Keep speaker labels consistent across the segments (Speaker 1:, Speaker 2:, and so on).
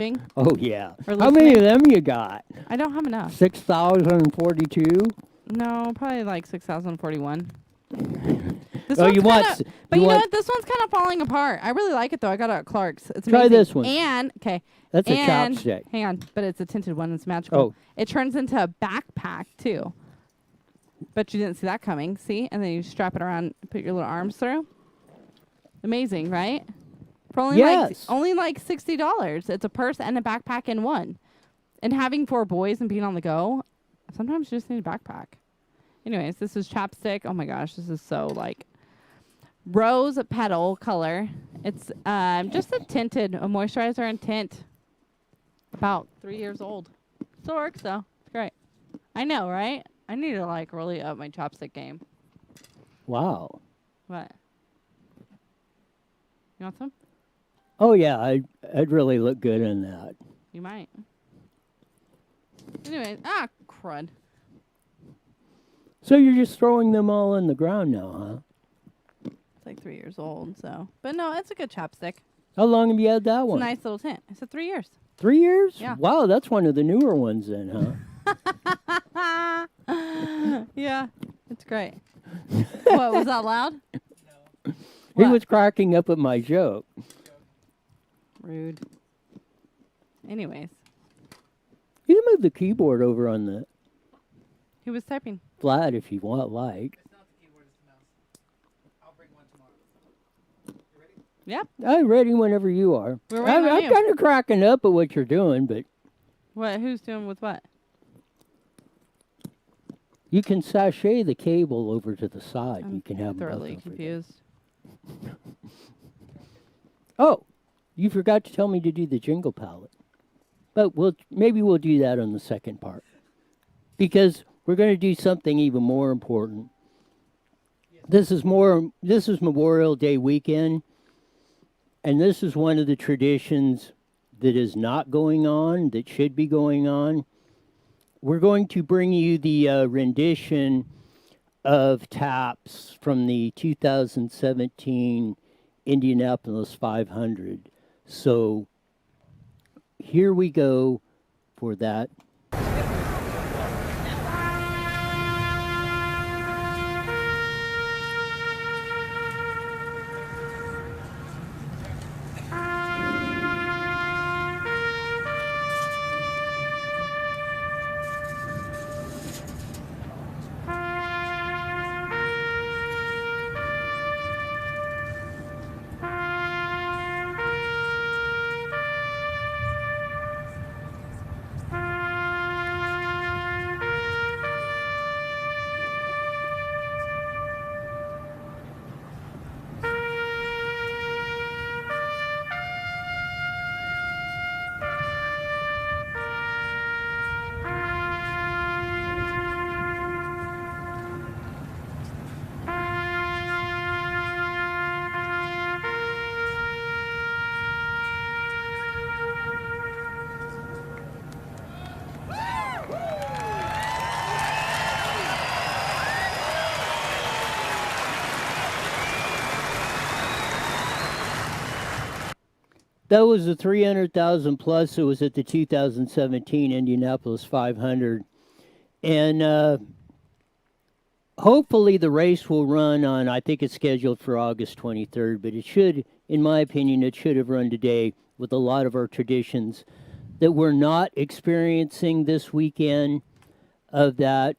Speaker 1: Bing?
Speaker 2: Oh, yeah.
Speaker 1: Or
Speaker 2: How many of
Speaker 1: listening?
Speaker 2: them you got?
Speaker 1: I don't have enough.
Speaker 2: 6,042?
Speaker 1: No, probably like 6,041. This
Speaker 2: Oh,
Speaker 1: one's
Speaker 2: you want...
Speaker 1: kinda, but you know what? This one's kind of falling apart. I really like it, though. I got it at Clark's. It's
Speaker 2: Try
Speaker 1: amazing.
Speaker 2: this one.
Speaker 1: And, okay.
Speaker 2: That's a
Speaker 1: and,
Speaker 2: chopstick.
Speaker 1: hang on, but it's a tinted one. It's magical.
Speaker 2: Oh.
Speaker 1: It turns into a backpack, too. Bet you didn't see that coming. See? And then you strap it around, put your little arms through. Amazing, right? For only only like $60. It's a purse and a backpack in one. And having 4 boys and being on the go, sometimes you just need a backpack. Anyways, this is chapstick. Oh my gosh, this is so like rose petal color. It's just a tinted, a moisturizer and tint. About 3 years old. Still works though. It's great. I know, right? I need to like really up my chapstick game.
Speaker 2: Wow.
Speaker 1: What? You want some?
Speaker 2: Oh, yeah. I'd really look good in that.
Speaker 1: You might. Anyways, crud.
Speaker 2: So you're just throwing them all on the ground now, huh?
Speaker 1: It's like 3 years old, so. But no, it's a good chapstick.
Speaker 2: How long have you had that
Speaker 1: It's
Speaker 2: one?
Speaker 1: a nice little tint. I said 3 years.
Speaker 2: 3 years?
Speaker 1: Yeah.
Speaker 2: Wow, that's one of the newer ones then, huh?
Speaker 1: Yeah, it's great. What, was that loud?
Speaker 2: He
Speaker 1: What?
Speaker 2: was cracking up at my joke.
Speaker 1: Rude. Anyways,
Speaker 2: You can move the keyboard over on the
Speaker 1: he was typing.
Speaker 2: flat if you want, like.
Speaker 3: It's not the keyboard, it's the mouse. I'll bring one tomorrow. You ready?
Speaker 1: Yeah.
Speaker 2: I'm ready whenever you are.
Speaker 1: We're waiting on
Speaker 2: I'm
Speaker 1: you.
Speaker 2: kind of cracking up at what you're doing, but
Speaker 1: What? Who's doing with what?
Speaker 2: you can sashay the cable over to the side.
Speaker 1: I'm
Speaker 2: You can have them both
Speaker 1: thoroughly
Speaker 2: over there.
Speaker 1: confused.
Speaker 2: Oh, you forgot to tell me to do the jingle palette. But maybe we'll do that on the second part. Because we're going to do something even more important. This is Memorial Day weekend, and this is one of the traditions that is not going on, that should be going on. We're going to bring you the rendition of taps from the 2017 Indianapolis 500. So here we go for that. That was the 300,000 plus. It was at the 2017 Indianapolis 500. And hopefully the race will run on, I think it's scheduled for August 23rd, but it should, in my opinion, it should have run today with a lot of our traditions that we're not experiencing this weekend of that.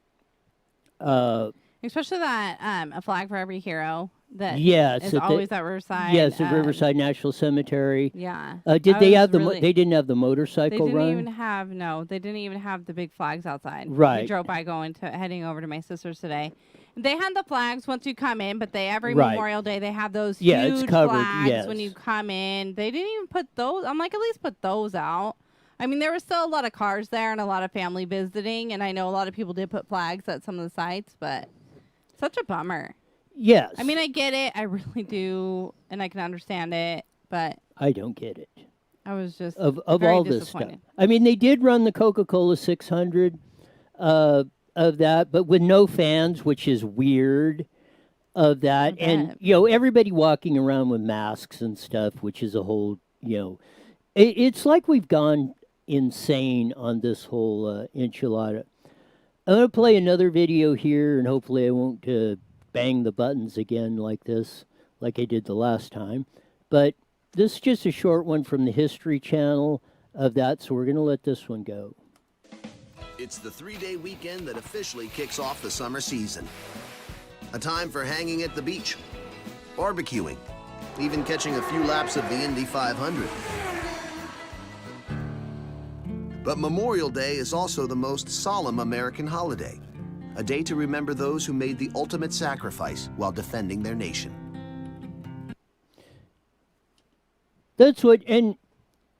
Speaker 1: Especially that a flag for every hero that
Speaker 2: Yes,
Speaker 1: is
Speaker 2: at the-
Speaker 1: always at Riverside.
Speaker 2: Yes, at Riverside National Cemetery.
Speaker 1: Yeah.
Speaker 2: Did
Speaker 1: I
Speaker 2: they
Speaker 1: was
Speaker 2: have
Speaker 1: really-
Speaker 2: they didn't have the
Speaker 1: They
Speaker 2: motorcycle
Speaker 1: didn't
Speaker 2: run?
Speaker 1: even have they didn't even have the big flags outside.
Speaker 2: Right.
Speaker 1: We drove by heading over to my sister's today. They had the flags once you come in, but every
Speaker 2: Right.
Speaker 1: Memorial Day they have those
Speaker 2: Yeah, it's
Speaker 1: huge
Speaker 2: covered,
Speaker 1: flags when
Speaker 2: yes.
Speaker 1: you come in. They didn't even put those. I'm like, at least put those out. I mean, there was still a lot of cars there and a lot of family visiting, and I know a lot of people did put flags at some of the sites, but such a bummer.
Speaker 2: Yes.
Speaker 1: I mean, I get it. I really do, and I can understand it, but
Speaker 2: I don't get it.
Speaker 1: I was just
Speaker 2: Of
Speaker 1: very
Speaker 2: all this stuff.
Speaker 1: disappointed.
Speaker 2: I mean, they did run the Coca-Cola 600 of that, but with no fans, which is weird of that. And,
Speaker 1: bet.
Speaker 2: everybody walking around with masks and stuff, which is a whole, It's like we've gone insane on this whole enchilada. I'm going to play another video here, and hopefully I won't bang the buttons again like this, like I did the last time. But this is just a short one from the History Channel of that, so we're going to let this one go.
Speaker 4: It's the 3-day weekend that officially kicks off the summer season. A time for hanging at the beach, barbecuing, even catching a few laps of the Indy 500. But Memorial Day is also the most solemn American holiday, a day to remember those who made the ultimate sacrifice while defending their nation.
Speaker 2: That's what, and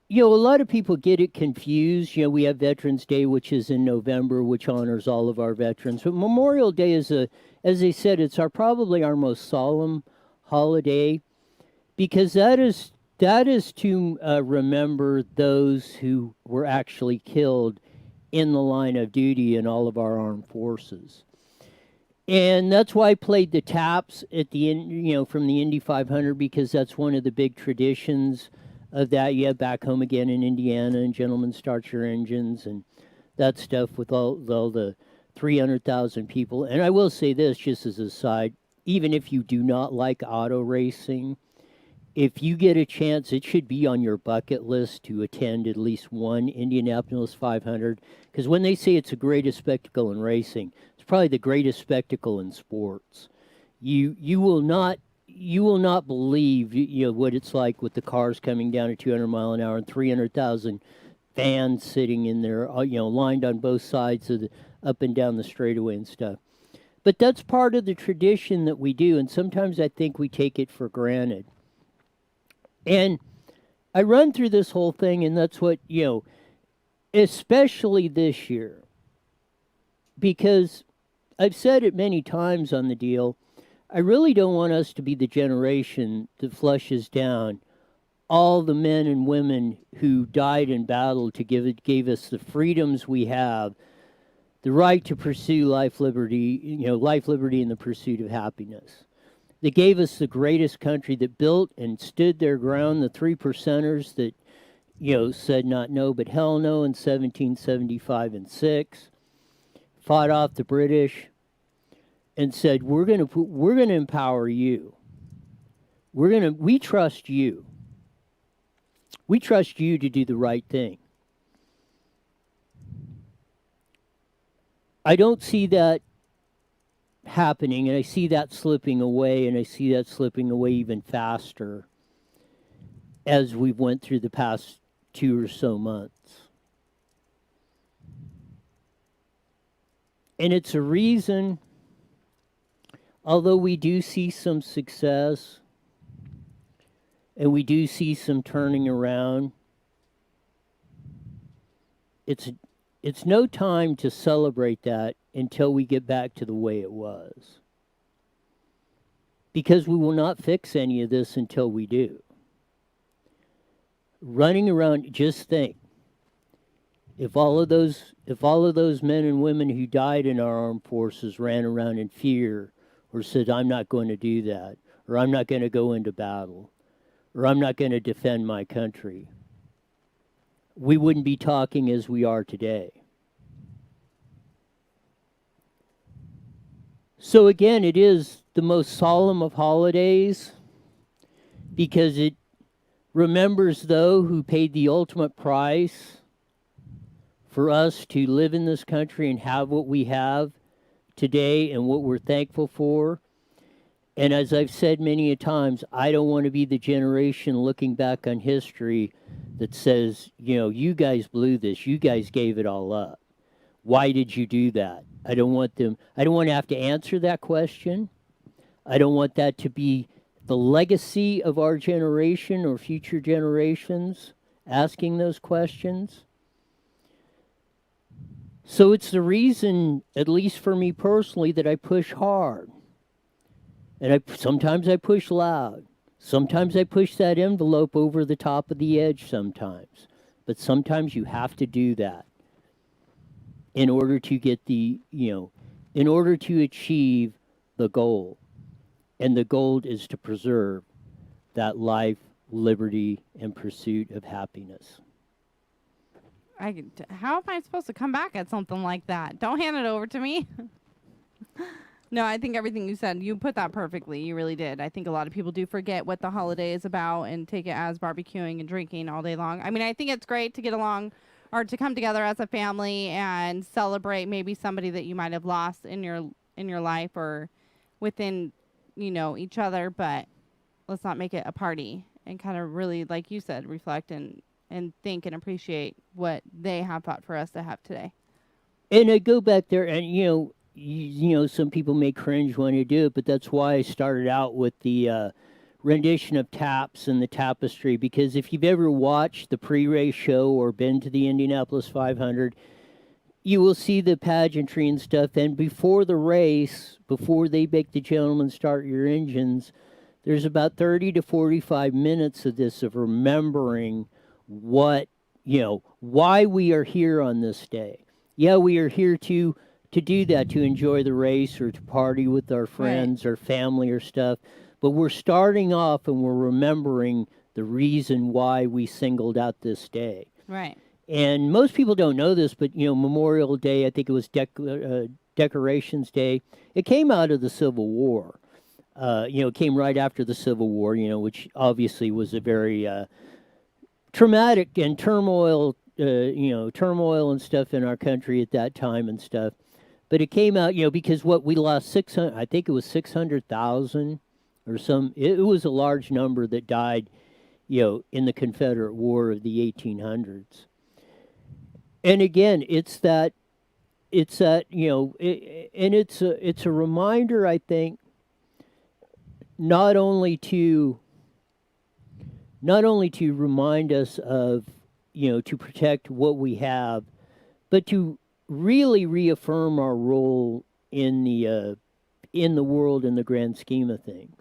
Speaker 2: a lot of people get it confused. We have Veterans Day, which is in November, which honors all of our veterans. But Memorial Day is as they said, it's probably our most solemn holiday, because that is to remember those who were actually killed in the line of duty in all of our armed forces. And that's why I played the taps at the end, from the Indy 500, because that's one of the big traditions of that. You have Back Home Again in Indiana and Gentlemen Start Your Engines and that stuff with all the 300,000 people. And I will say this, just as a side, even if you do not like auto racing, if you get a chance, it should be on your bucket list to attend at least one Indianapolis 500. Because when they say it's the greatest spectacle in racing, it's probably the greatest spectacle in sports. You will not believe what it's like with the cars coming down at 200 mile an hour and 300,000 fans sitting in there, lined on both sides of the up and down the straightaway and stuff. But that's part of the tradition that we do, and sometimes I think we take it for granted. And I run through this whole thing, and that's what, especially this year, because I've said it many times on the deal, I really don't want us to be the generation that flushes down all the men and women who died in battle to gave us the freedoms we have, the right to pursue life, liberty, and the pursuit of happiness. They gave us the greatest country, that built and stood their ground, the 3 percenters that, said not no, but hell no in 1775 and 6, fought off the British and said, we're going to empower you. We trust you. We trust you to do the right thing. I don't see that happening, and I see that slipping away, and I see that slipping away even faster as we've went through the past 2 or so months. And it's a reason, although we do see some success and we do see some turning around, it's no time to celebrate that until we get back to the way it was. Because we will not fix any of this until we do. Running around, just think, if all of those men and women who died in our armed forces ran around in fear, or said, I'm not going to do that, or I'm not going to go into battle, or I'm not going to defend my country, we wouldn't be talking as we are today. So again, it is the most solemn of holidays because it remembers those who paid the ultimate price for us to live in this country and have what we have today and what we're thankful for. And as I've said many a times, I don't want to be the generation looking back on history that says, you guys blew this, you guys gave it all up. Why did you do that? I don't want to have to answer that question. I don't want that to be the legacy of our generation or future generations asking those questions. So it's the reason, at least for me personally, that I push hard. And sometimes I push loud. Sometimes I push that envelope over the top of the edge sometimes. But sometimes you have to do that in order to get in order to achieve the goal. And the goal is to preserve that life, liberty, and pursuit of happiness.
Speaker 1: How am I supposed to come back at something like that? Don't hand it over to me. No, I think everything you said, you put that perfectly. You really did. I think a lot of people do forget what the holiday is about and take it as barbecuing and drinking all day long. I mean, I think it's great to get along or to come together as a family and celebrate maybe somebody that you might have lost in your life or within, each other, but let's not make it a party and kind of really, like you said, reflect and think and appreciate what they have fought for us to have today.
Speaker 2: And I go back there, and some people may cringe when you do it, but that's why I started out with the rendition of Taps and the Tapestry, because if you've ever watched the pre-race show or been to the Indianapolis 500, you will see the pageantry and stuff. And before the race, before they make the gentlemen start your engines, there's about 30 to 45 minutes of this, of remembering what, why we are here on this day. Yeah, we are here to do that, to enjoy the race or to party with our friends or family or stuff. But we're starting off and we're remembering the reason why we singled out this day.
Speaker 1: Right.
Speaker 2: And most people don't know this, but, Memorial Day, I think it was Decorations Day, it came out of the Civil War. It came right after the Civil War, which obviously was a very traumatic and turmoil and stuff in our country at that time and stuff. But it came out, because we lost 600, I think it was 600,000 or it was a large number that died, in the Confederate War of the 1800s. And again, it's a reminder, I think, not only to remind us of, to protect what we have, but to really reaffirm our role in the world in the grand scheme of things.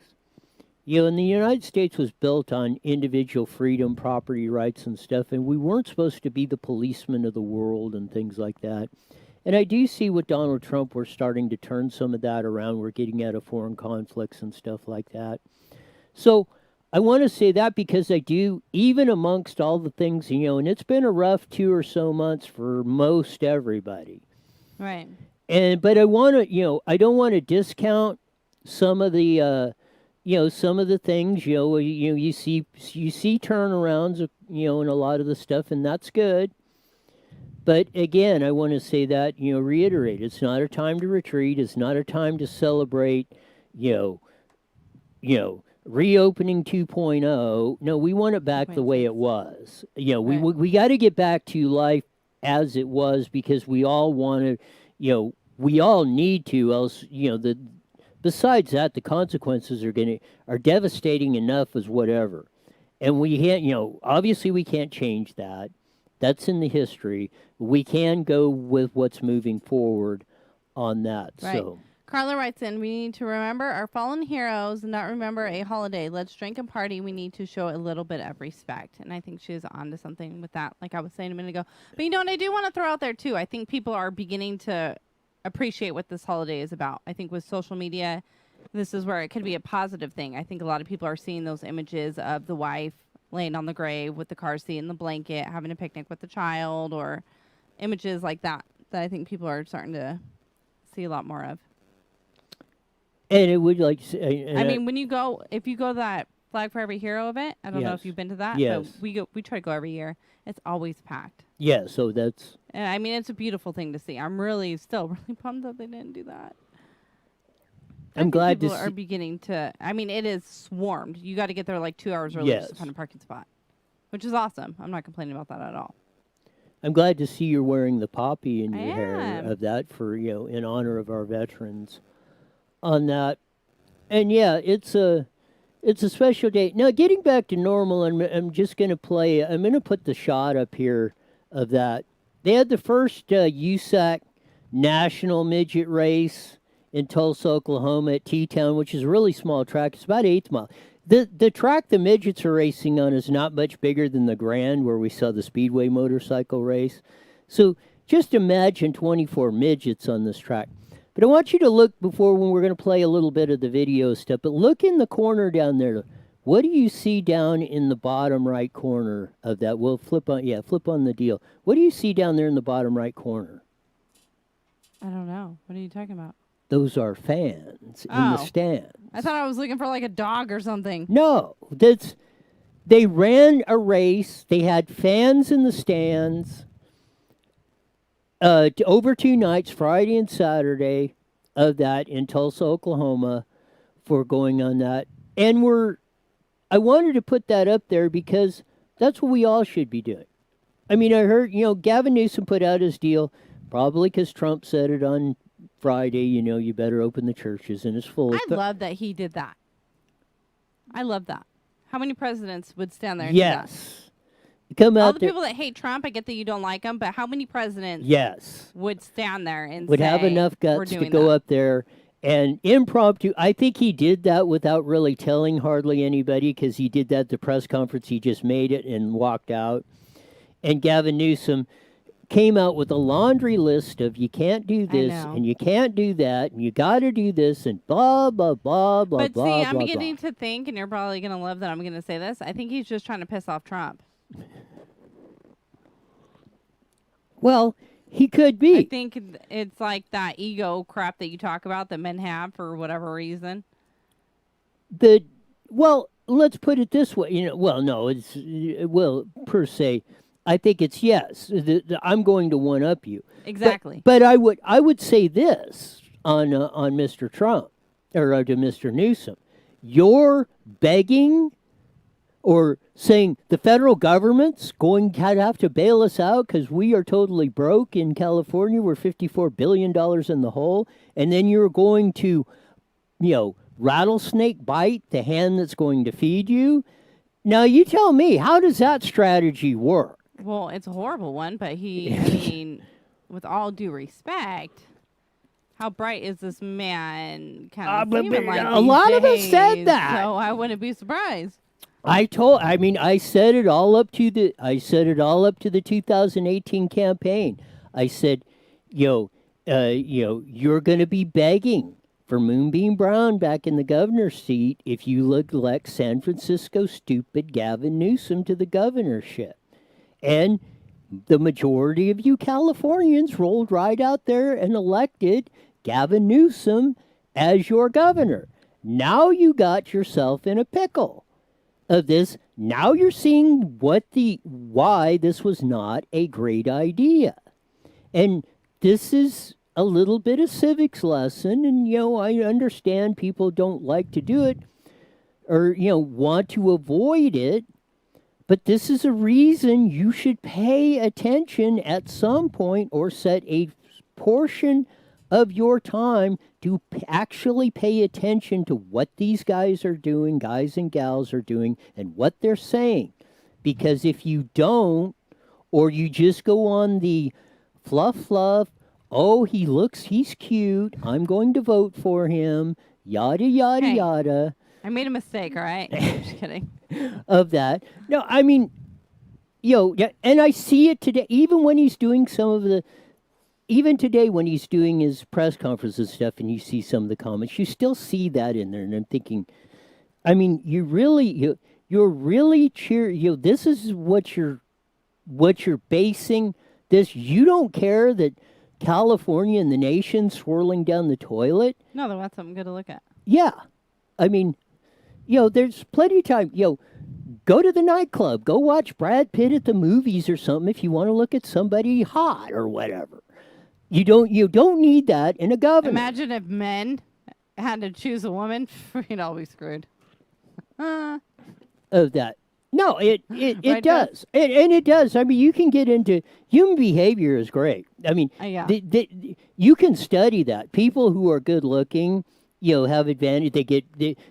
Speaker 2: And the United States was built on individual freedom, property rights and stuff, and we weren't supposed to be the policemen of the world and things like that. And I do see with Donald Trump, we're starting to turn some of that around. We're getting out of foreign conflicts and stuff like that. So I want to say that because I do, even amongst all the things, and it's been a rough 2 or so months for most everybody.
Speaker 1: Right.
Speaker 2: But I want to, I don't want to discount some of the, some of the things, you see turnarounds, in a lot of the stuff, and that's good. But again, I want to say that, reiterate, it's not a time to retreat. It's not a time to celebrate, reopening 2.0. No, we want it back the way it was. We got to get back to life as it was, because we all want to, we all need to, else, besides that, the consequences are devastating enough as whatever. And we can't, obviously we can't change that. That's in the history. We can go with what's moving forward on that.
Speaker 1: Right.
Speaker 2: So
Speaker 1: Carla writes in, we need to remember our fallen heroes and not remember a holiday. Let's drink and party. We need to show a little bit of respect. And I think she's on to something with that, like I was saying a minute ago. But what I do want to throw out there, too, I think people are beginning to appreciate what this holiday is about. I think with social media, this is where it could be a positive thing. I think a lot of people are seeing those images of the wife laying on the grave with the car seat and the blanket, having a picnic with the child, or images like that I think people are starting to see a lot more of.
Speaker 2: And it would like say,
Speaker 1: I mean, if you go to that Flag for Every Hero event, I don't know if you've been to that.
Speaker 2: Yes.
Speaker 1: But we try to go every year. It's always packed.
Speaker 2: Yeah, so that's...
Speaker 1: And I mean, it's a beautiful thing to see. I'm still really bummed that they didn't do that.
Speaker 2: I'm glad
Speaker 1: people are beginning to... I mean, it is swarmed. You got to get there like 2 hours early just to find a parking spot, which is awesome. I'm not complaining about that at all.
Speaker 2: I'm glad to see you're wearing the poppy in your
Speaker 1: I
Speaker 2: hair
Speaker 1: am.
Speaker 2: of that for, in honor of our veterans on that. And yeah, it's a special day. Now, getting back to normal, I'm just going to play, I'm going to put the shot up here of that. They had the first USAC national midget race in Tulsa, Oklahoma at T-Town, which is a really small track. It's about 8th mile. The track the midgets are racing on is not much bigger than the Grand, where we saw the Speedway motorcycle race. So just imagine 24 midgets on this track. But I want you to look when we're going to play a little bit of the video stuff, but look in the corner down there. what do you see down in the bottom right corner of that? We'll flip on the deal. What do you see down there in the bottom right corner?
Speaker 1: I don't know. What are you talking about?
Speaker 2: Those are fans in the
Speaker 1: Oh.
Speaker 2: stands.
Speaker 1: I thought I was looking for like a dog or something.
Speaker 2: No, they ran a race. They had fans in the stands over 2 nights, Friday and Saturday, of that in Tulsa, Oklahoma, for going on that. And I wanted to put that up there because that's what we all should be doing. I mean, I heard, Gavin Newsom put out his deal, probably because Trump said it on Friday, you better open the churches, and it's full.
Speaker 1: I love that he did that. I love that. How many presidents would stand there and do that?
Speaker 2: Yes. Come
Speaker 1: All
Speaker 2: out
Speaker 1: the
Speaker 2: there.
Speaker 1: people that hate Trump, I get that you don't like him, but how many presidents
Speaker 2: Yes.
Speaker 1: would stand there and
Speaker 2: Would
Speaker 1: say,
Speaker 2: have enough
Speaker 1: "We're
Speaker 2: guts to
Speaker 1: doing
Speaker 2: go
Speaker 1: that"?
Speaker 2: up there and impromptu. I think he did that without really telling hardly anybody, because he did that at the press conference. He just made it and walked out. And Gavin Newsom came out with a laundry list of, you can't do this
Speaker 1: know.
Speaker 2: and you can't do that and you got to do this and blah blah blah blah
Speaker 1: But
Speaker 2: blah
Speaker 1: see,
Speaker 2: blah
Speaker 1: I'm
Speaker 2: blah.
Speaker 1: beginning to think, and you're probably going to love that I'm going to say this, I think he's just trying to piss off Trump.
Speaker 2: Well, he could
Speaker 1: I
Speaker 2: be.
Speaker 1: think it's like that ego crap that you talk about that men have for whatever reason.
Speaker 2: Well, let's put it this way. Well, no, per se, I think it's yes. I'm going to one up you.
Speaker 1: Exactly.
Speaker 2: But I would say this on Mr. Trump or to Mr. Newsom. You're begging or saying the federal government's going to have to bail us out because we are totally broke in California. We're $54 billion in the hole. And then you're going to, rattlesnake bite the hand that's going to feed you. Now, you tell me, how does that strategy work?
Speaker 1: Well, it's a horrible one, but I mean, with all due respect, how bright is this man kind of seeming like
Speaker 2: a lot of us said
Speaker 1: days,
Speaker 2: that.
Speaker 1: So I wouldn't be surprised.
Speaker 2: I said it all up to the 2018 campaign. I said, you're going to be begging for Moonbeam Brown back in the governor's seat if you elect San Francisco stupid Gavin Newsom to the governorship. And the majority of you Californians rolled right out there and elected Gavin Newsom as your governor. Now you got yourself in a pickle of this. Now you're seeing why this was not a great idea. And this is a little bit of civics lesson, and I understand people don't like to do it or want to avoid it, but this is a reason you should pay attention at some point or set a portion of your time to actually pay attention to what these guys and gals are doing, and what they're saying. Because if you don't, or you just go on the fluff, oh, he's cute, I'm going to vote for him, yada, yada,
Speaker 1: Hey.
Speaker 2: yada.
Speaker 1: I made a mistake, all right? I'm just kidding.
Speaker 2: Of that. No, I mean, and I see it today, even when he's doing even today when he's doing his press conferences and stuff, and you see some of the comments, you still see that in there, and I'm thinking, I mean, you're really this is what you're basing this. You don't care that California and the nation swirling down the toilet.
Speaker 1: No, that's something good to look at.
Speaker 2: Yeah, I mean, there's plenty of time. Go to the nightclub. Go watch Brad Pitt at the movies or something if you want to look at somebody hot or whatever. You don't need that in a governor.
Speaker 1: Imagine if men had to choose a woman, we'd all be screwed.
Speaker 2: Of that. No, it
Speaker 1: Right,
Speaker 2: does. And it does. I mean, you can get into human behavior is great. I mean,
Speaker 1: Yeah.
Speaker 2: you can study that. People who are good looking, have advantage.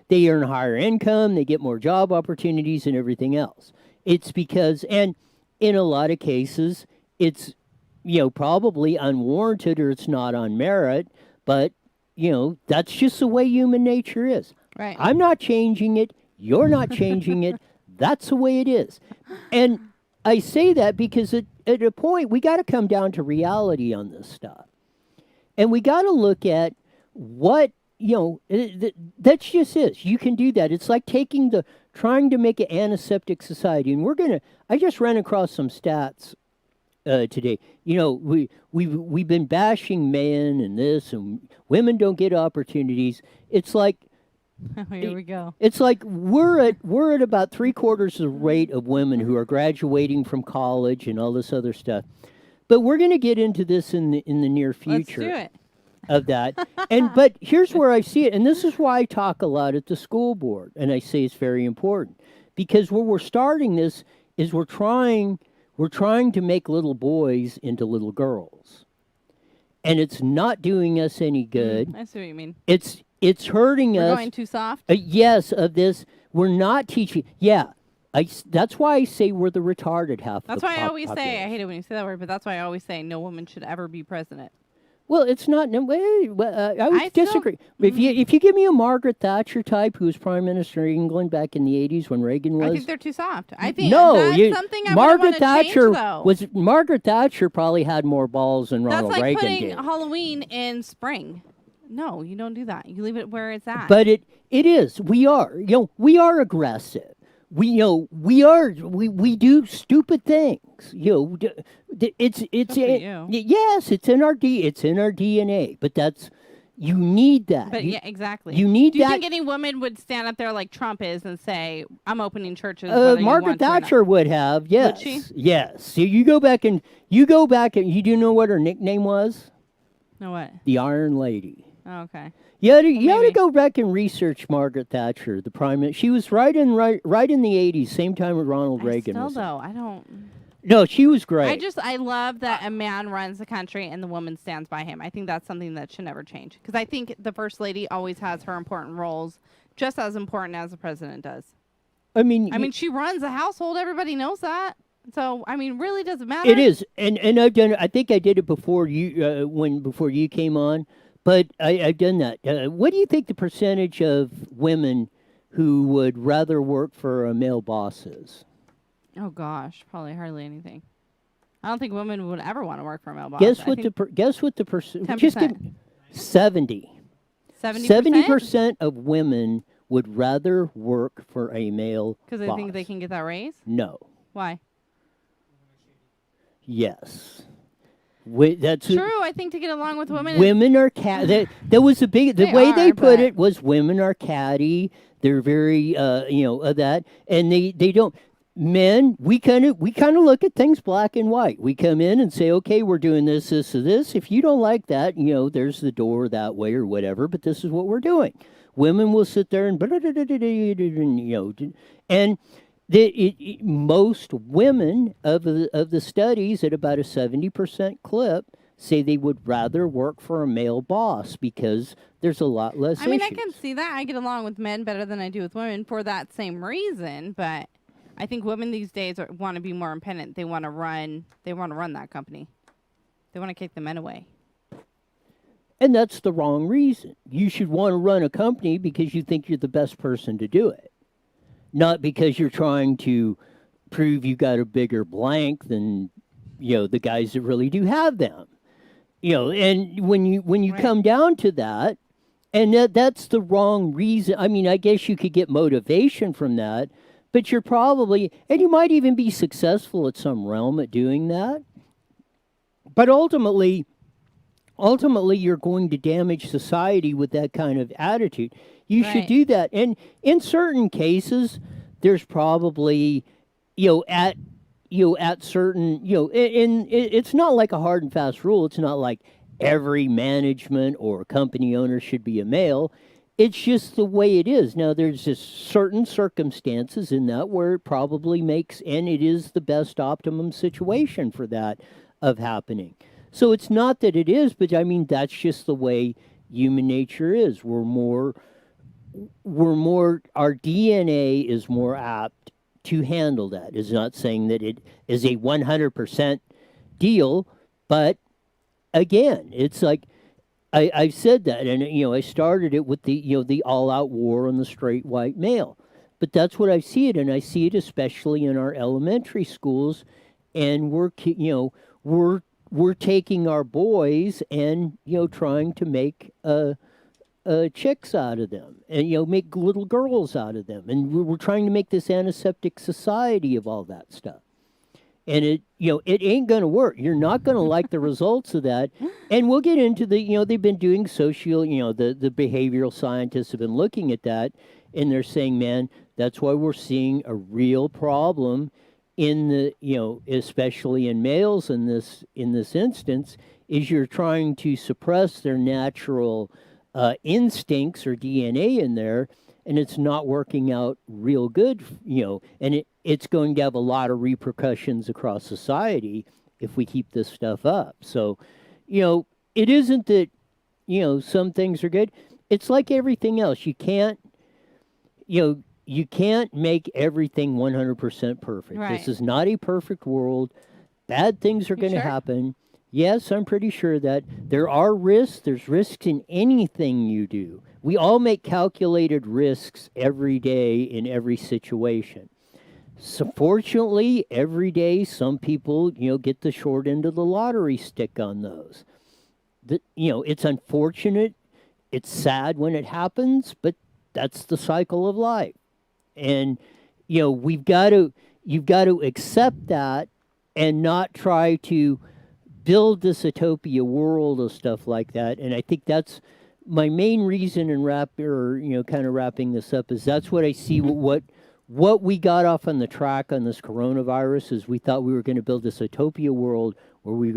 Speaker 2: They earn higher income. They get more job opportunities and everything else. It's because, and in a lot of cases, it's, probably unwarranted or it's not on merit, but, that's just the way human nature is.
Speaker 1: Right.
Speaker 2: I'm not changing it. You're not changing it. That's the way it is. And I say that because at a point, we got to come down to reality on this stuff. And we got to look at what, that's just is. You can do that. It's like taking the trying to make an antiseptic society. And I just ran across some stats today. You know, we've been bashing men and this, and women don't get opportunities. It's like
Speaker 1: Here we go.
Speaker 2: it's like we're at about 3/4 of the rate of women who are graduating from college and all this other stuff. But we're going to get into this in the near future.
Speaker 1: Let's do it.
Speaker 2: Of that. But here's where I see it, and this is why I talk a lot at the school board, and I say it's very important, because where we're starting this is we're trying to make little boys into little girls, and it's not doing us any good.
Speaker 1: I see what you mean.
Speaker 2: It's hurting
Speaker 1: We're
Speaker 2: us.
Speaker 1: going too soft.
Speaker 2: Yes, of this we're not teaching. Yeah, that's why I say we're the retarded half.
Speaker 1: That's
Speaker 2: of the
Speaker 1: why I always say, I
Speaker 2: population.
Speaker 1: hate it when you say that word, but that's why I always say no woman should ever be president.
Speaker 2: Well, it's not. No, I would
Speaker 1: I still-
Speaker 2: disagree. If you give me a Margaret Thatcher type who was prime minister of England back in the 80s when Reagan was,
Speaker 1: I think they're too soft. I think
Speaker 2: no,
Speaker 1: that's something I
Speaker 2: Margaret
Speaker 1: would want to change,
Speaker 2: Thatcher
Speaker 1: though.
Speaker 2: Margaret Thatcher probably had more balls than
Speaker 1: That's
Speaker 2: Ronald
Speaker 1: like
Speaker 2: Reagan
Speaker 1: putting
Speaker 2: did.
Speaker 1: Halloween in spring. No, you don't do that. You leave it where it's at.
Speaker 2: But it is. We are. We are aggressive. We do stupid things. It's
Speaker 1: Good for you.
Speaker 2: yes, it's in our DNA. But you need that.
Speaker 1: But yeah, exactly.
Speaker 2: You need
Speaker 1: Do you
Speaker 2: that.
Speaker 1: think any woman would stand up there like Trump is and say, "I'm opening churches"? whether you
Speaker 2: Margaret
Speaker 1: want to or not?"
Speaker 2: Thatcher would have. Yes.
Speaker 1: she?
Speaker 2: Yes. So you go back and you do know what her nickname was?
Speaker 1: No what?
Speaker 2: The Iron Lady.
Speaker 1: Oh, okay.
Speaker 2: You ought to
Speaker 1: maybe.
Speaker 2: go back and research Margaret Thatcher, the prime minister. She was right in the 80s, same time as Ronald Reagan
Speaker 1: Still
Speaker 2: was.
Speaker 1: though, I don't.
Speaker 2: No, she was great.
Speaker 1: I love that a man runs the country and the woman stands by him. I think that's something that should never change because I think the first lady always has her important roles, just as important as the president does.
Speaker 2: I mean,
Speaker 1: She runs a household. Everybody knows that. So really doesn't matter.
Speaker 2: it is, and I've done it. I think I did it before you before you came on, but I've done that. What do you think the percentage of women who would rather work for a male boss is?
Speaker 1: Oh gosh, probably hardly anything. I don't think women would ever want to work for a male boss.
Speaker 2: Guess what the percent?
Speaker 1: 10%.
Speaker 2: 70.
Speaker 1: 70%?
Speaker 2: 70% of women would rather work for a male
Speaker 1: Because they
Speaker 2: boss.
Speaker 1: think they can get that raise.
Speaker 2: No.
Speaker 1: Why?
Speaker 2: Yes. That's
Speaker 1: True. I think to get along with women.
Speaker 2: women are that was the way
Speaker 1: They
Speaker 2: they
Speaker 1: are,
Speaker 2: put
Speaker 1: but-
Speaker 2: it was women are catty. They're very that, and they don't. Men, we kind of look at things black and white. We come in and say, okay, we're doing this, or this. If you don't like that, there's the door that way or whatever. But this is what we're doing. Women will sit there and and most women of the studies at about a 70% clip say they would rather work for a male boss because there's a lot less
Speaker 1: I mean, I
Speaker 2: issues.
Speaker 1: can see that. I get along with men better than I do with women for that same reason. But I think women these days want to be more independent. They want to run. They want to run that company. They want to kick the men away.
Speaker 2: And that's the wrong reason. You should want to run a company because you think you're the best person to do it, not because you're trying to prove you got a bigger blank than the guys that really do have them. And when you
Speaker 1: Right.
Speaker 2: come down to that, and that's the wrong reason. I mean, I guess you could get motivation from that, but you're probably, and you might even be successful at some realm at doing that. But ultimately you're going to damage society with that kind of attitude. You should
Speaker 1: Right.
Speaker 2: do that. And in certain cases, there's probably, at certain, and it's not like a hard and fast rule. It's not like every management or company owner should be a male. It's just the way it is. Now, there's just certain circumstances in that where it probably makes, and it is the best optimum situation for that of happening. So it's not that it is, but I mean, that's just the way human nature is. We're more, our DNA is more apt to handle that. It's not saying that it is a 100% deal, but again, it's like, I've said that, and I started it with the all-out war on the straight white male, but that's what I see it, and I see it especially in our elementary schools, and we're taking our boys and trying to make a chicks out of them, and make little girls out of them, and we're trying to make this antiseptic society of all that stuff. And it ain't going to work. You're not going to like the results of that. And we'll get into they've been doing social, the behavioral scientists have been looking at that, and they're saying, man, that's why we're seeing a real problem in the, especially in males in this instance, is you're trying to suppress their natural instincts or DNA in there, and it's not working out real good, and it's going to have a lot of repercussions across society if we keep this stuff up. So, it isn't that, some things are good. It's like everything else. You can't make everything 100% perfect.
Speaker 1: Right.
Speaker 2: This is not a perfect world. Bad things are going to happen. Yes, I'm pretty sure that there are risks. There's risks in anything you do. We all make calculated risks every day in every situation. So fortunately, every day some people, get the short end of the lottery stick on those. It's unfortunate. It's sad when it happens, but that's the cycle of life. And, you've got to accept that and not try to build this utopia world of stuff like that. And I think that's my main reason in kind of wrapping this up, is that's what I see. What we got off on the track on this coronavirus is we thought we were going to build this utopia world where we're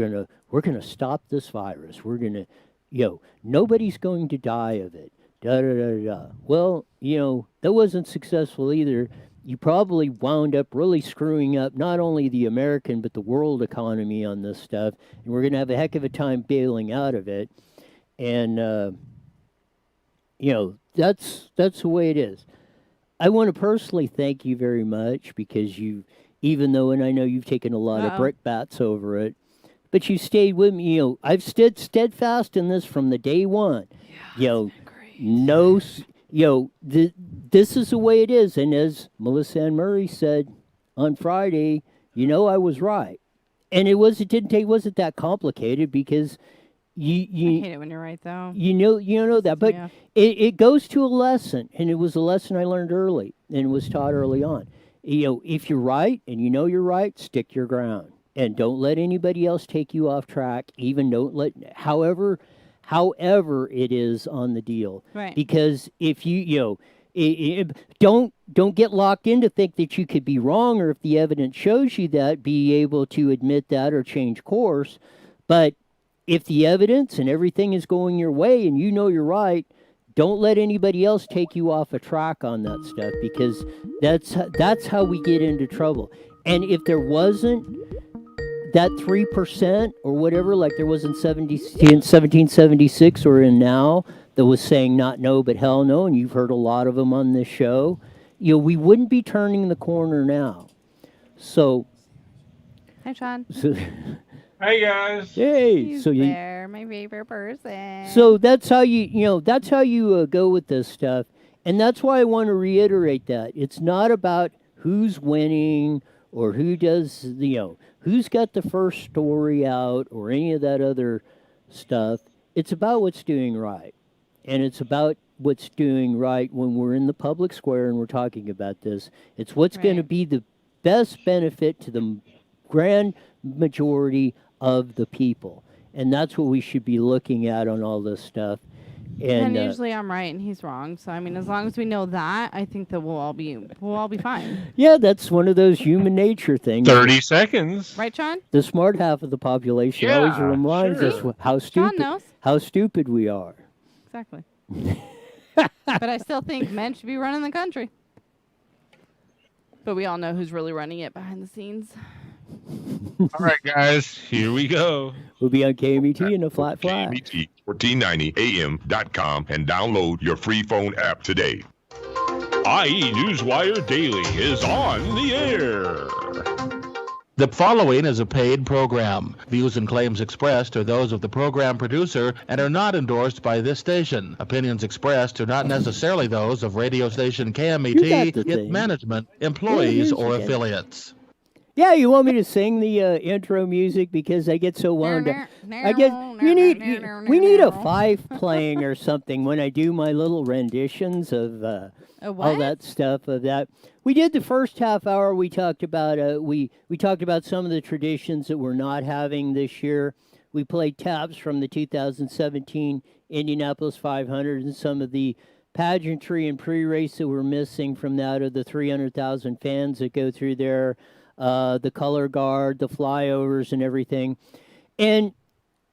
Speaker 2: going to stop this virus. We're going to, nobody's going to die of it. Da da da da. Well, that wasn't successful either. You probably wound up really screwing up not only the American but the world economy on this stuff, and we're going to have a heck of a time bailing out of it. And that's the way it is. I want to personally thank you very much, because even though, and I know you've taken a lot of brickbats over it, but you stayed with me. I've stood steadfast in this from the day one. Yeah, this is the way it is. And as Melissa Ann Murray said on Friday, I was right. And it wasn't that complicated, because
Speaker 1: I hate it when you're right, though.
Speaker 2: You know that, but it goes to a lesson, and it was a lesson I learned early, and was taught early on. If you're right and you're right, stick your ground, and don't let anybody else take you off track. Even don't let however it is on the deal,
Speaker 1: right?
Speaker 2: Because if don't get locked in to think that you could be wrong, or if the evidence shows you that, be able to admit that or change course, but if the evidence and everything is going your way and you're right, don't let anybody else take you off a track on that stuff, because that's how we get into trouble. And if there wasn't that 3% or whatever, like there was in 1776 or in now, that was saying not no but hell no, and you've heard a lot of them on this show, we wouldn't be turning the corner now. So,
Speaker 1: hi, Sean.
Speaker 5: Hey guys.
Speaker 2: Hey.
Speaker 1: He's
Speaker 2: so
Speaker 1: there, my favorite person.
Speaker 2: So that's how you go with this stuff, and that's why I want to reiterate that it's not about who's winning or who does who's got the first story out or any of that other stuff. It's about what's doing right, and it's about what's doing right when we're in the public square and we're talking about this. It's what's going to be the best benefit to the grand majority of the people, and that's what we should be looking at on all this stuff. And
Speaker 1: usually I'm right and he's wrong. So I mean, as long as we know that, I think that we'll all be fine.
Speaker 2: Yeah, that's one of those human nature things.
Speaker 5: 30 seconds.
Speaker 1: Right, Sean?
Speaker 2: The smart half of the population always reminds us how stupid we are.
Speaker 1: Exactly. But I still think men should be running the country. But we all know who's really running it behind the scenes.
Speaker 5: All right, guys, here we go.
Speaker 2: We'll be on KMET in a flat.
Speaker 6: KMET 1490am.com and download your free phone app today. IE Newswire Daily is on the air.
Speaker 7: The following is a paid program. Views and claims expressed are those of the program producer and are not endorsed by this station. Opinions expressed are not necessarily those of radio station KMET, its management, employees, or affiliates.
Speaker 2: Yeah, you want me to sing the intro music because I get so wound up. We need a fife playing or something when I do my little renditions of all that stuff. Of that, we did the first half hour. We talked about we talked about some of the traditions that we're not having this year. We played taps from the 2017 Indianapolis 500 and some of the pageantry and pre-race that we're missing from that of the 300,000 fans that go through there. The color guard, the flyovers, and everything. And,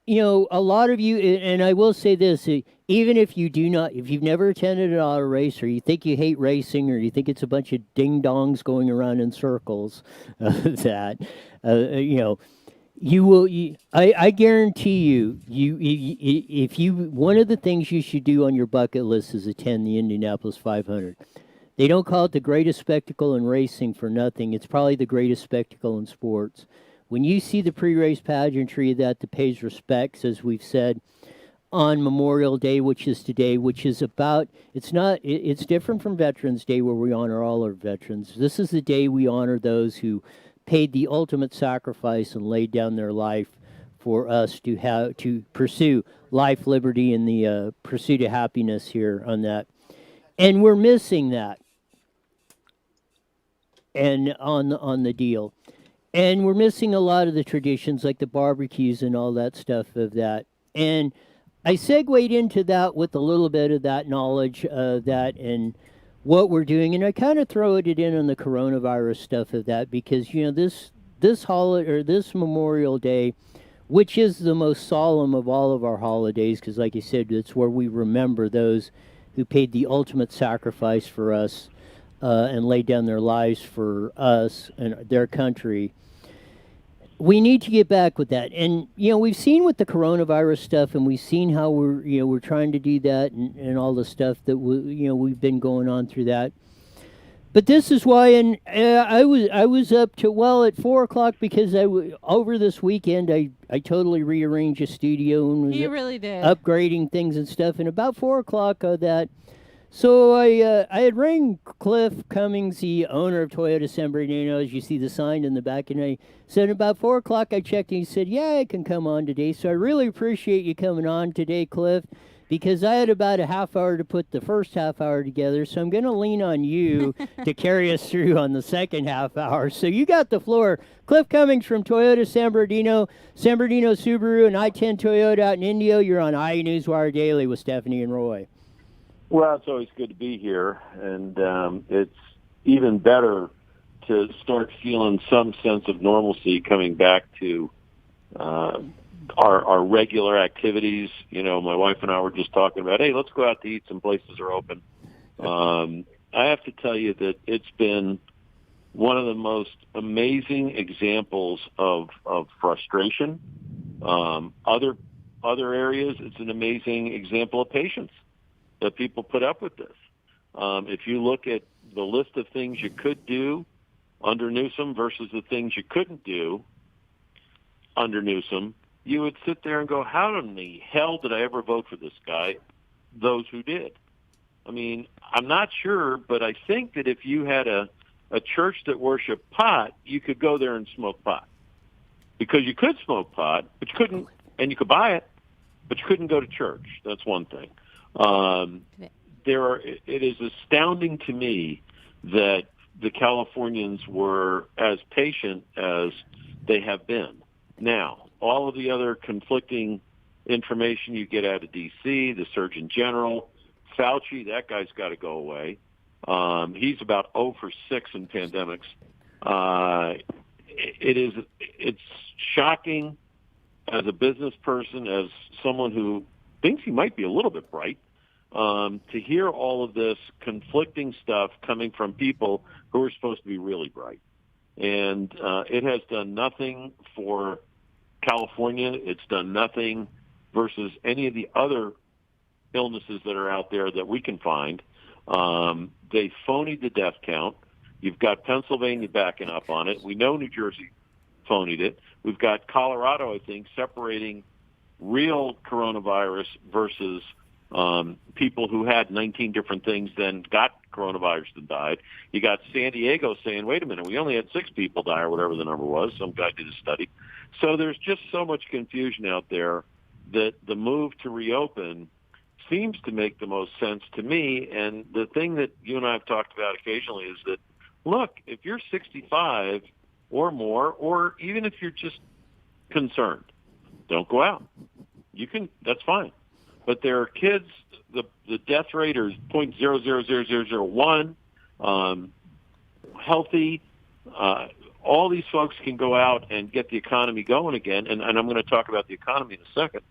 Speaker 2: you know, a lot of you, and I will say this, even if you do not, if you've never attended an auto race or you think you hate racing or you think it's a bunch of ding-dongs going around in circles, you know, you will. I guarantee if you, one of the things you should do on your bucket list is attend the Indianapolis 500. They don't call it the greatest spectacle in racing for nothing. It's probably the greatest spectacle in sports. When you see the pre-race pageantry that pays respects, as we've said, on Memorial Day, which is today, which is about, it's different from Veterans Day where we honor all our veterans. This is the day we honor those who paid the ultimate sacrifice and laid down their life for us to pursue life, liberty, and the pursuit of happiness here on that. And we're missing that. And on the deal. And we're missing a lot of the traditions like the barbecues and all that stuff of that. And I segued into that with a little bit of that knowledge of that and what we're doing. And I kind of throw it in on the coronavirus stuff of that because, you know, this holiday or this Memorial Day, which is the most solemn of all of our holidays, because like you said, it's where we remember those who paid the ultimate sacrifice for us. And laid down their lives for us and their country. We need to get back with that. And, you know, we've seen with the coronavirus stuff and we've seen how we're trying to do that and all the stuff that, we've been going on through that. But this is why, and I was up to, at 4 o'clock because over this weekend, I totally rearranged a studio and was
Speaker 1: really did.
Speaker 2: upgrading things and stuff. And about 4 o'clock so I had rang Cliff Cummings, the owner of Toyota San Bernardino, as you see the sign in the back, and I said about 4 o'clock I checked and he said, yeah, I can come on today. So I really appreciate you coming on today, Cliff, because I had about a half hour to put the first half hour together. So I'm going to lean on you to carry us through on the second half hour. So you got the floor. Cliff Cummings from Toyota San Bernardino Subaru, and I-10 Toyota out in Indio. You're on IE Newswire Daily with Stephanie and Roy.
Speaker 8: Well, it's always good to be here, and it's even better to start feeling some sense of normalcy coming back to our regular activities. You know, my wife and I were just talking about, hey, let's go out to eat. Some places are open. I have to tell you that it's been one of the most amazing examples of frustration. Other areas, it's an amazing example of patience that people put up with this. If you look at the list of things you could do under Newsom versus the things you couldn't do under Newsom, you would sit there and go, how in the hell did I ever vote for this guy? Those who did. I mean, I'm not sure, but I think that if you had a church that worshiped pot, you could go there and smoke pot. Because you could smoke pot, but you couldn't, and you could buy it, but you couldn't go to church. That's one thing. It is astounding to me that the Californians were as patient as they have been. Now, all of the other conflicting information you get out of D.C., the Surgeon General, Fauci, that guy's got to go away. He's about 0 for 6 in pandemics. It's shocking as a business person, as someone who thinks he might be a little bit bright, to hear all of this conflicting stuff coming from people who are supposed to be really bright. And it has done nothing for California. It's done nothing versus any of the other illnesses that are out there that we can find. They phonied the death count. You've got Pennsylvania backing up on it. We know New Jersey phonied it. We've got Colorado, I think, separating real coronavirus versus people who had 19 different things, then got coronavirus that died. You got San Diego saying, wait a minute, we only had 6 people die, or whatever the number was. Some guy did a study. So there's just so much confusion out there that the move to reopen seems to make the most sense to me. And the thing that you and I have talked about occasionally is that, look, if you're 65 or more, or even if you're just concerned, don't go out. You can, that's fine. But there are kids, the death rate is 0.000001, healthy. All these folks can go out and get the economy going again. And I'm going to talk about the economy in a second.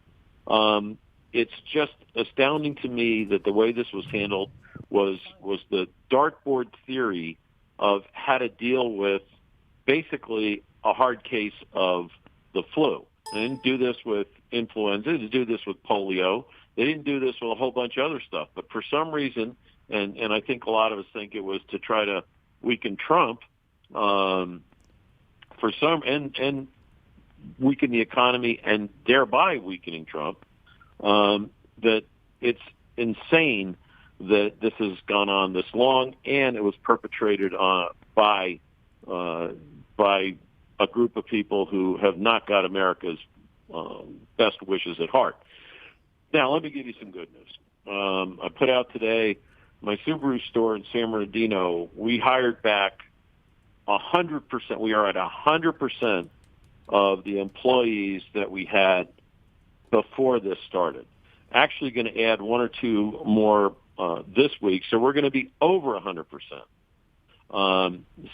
Speaker 8: It's just astounding to me that the way this was handled was the dartboard theory of how to deal with basically a hard case of the flu. They didn't do this with influenza. They didn't do this with polio. They didn't do this with a whole bunch of other stuff. But for some reason, and I think a lot of us think it was to try to weaken Trump, and weaken the economy and thereby weakening Trump, that it's insane that this has gone on this long, and it was perpetrated by a group of people who have not got America's best wishes at heart. Now, let me give you some good news. I put out today, my Subaru store in San Bernardino, we hired back 100%. We are at 100% of the employees that we had before this started. Actually going to add 1 or 2 more this week, so we're going to be over 100%.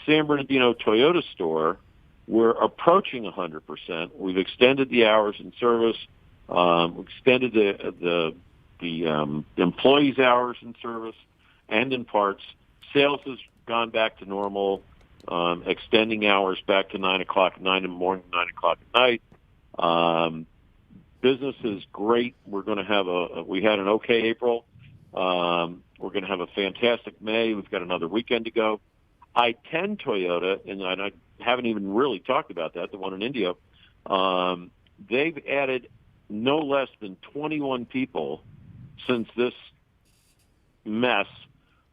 Speaker 8: San Bernardino Toyota store, we're approaching 100%. We've extended the hours in service. We've extended the employees' hours in service and in parts. Sales has gone back to normal, extending hours back to 9 o'clock, 9 in the morning, 9 o'clock at night. Business is great. We're going to have we had an okay April. We're going to have a fantastic May. We've got another weekend to go. I-10 Toyota, and I haven't even really talked about that, the one in India, they've added no less than 21 people since this mess